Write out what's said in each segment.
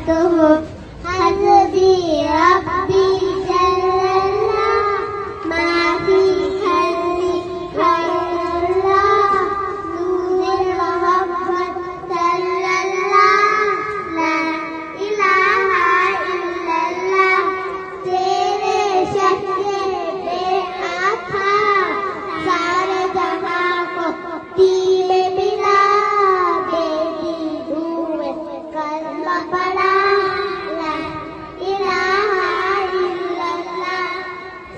हूँ हस्बी रब्बी जल्लल्लाह माफी हस्बी खैरुल्लाह नूरुल मोहम्मद सल्लल्लाह ला इलाहा इल्लल्लाह तेरे शक्के बेआखा सारे जहां को तीले मिला बेटी हुए कलमा पड़ा ला इलाहा इल्लल्लाह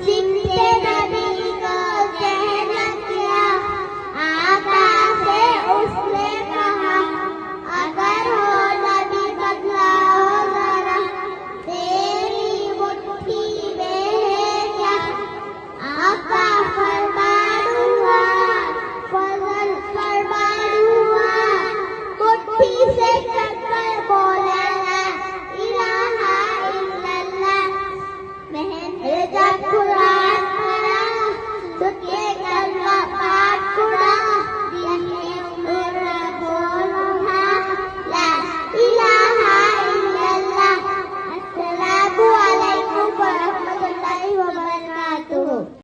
सिमटे नबी को कहना क्या आका से उसने कहा अगर हो नबी बदलाओ जरा तेरी मुट्ठी में है क्या आका फरमाऊंगा फजल फरमाऊंगा मुट्ठी से कटकर बोला ला इलाहा इल्लल्लाह महन रजा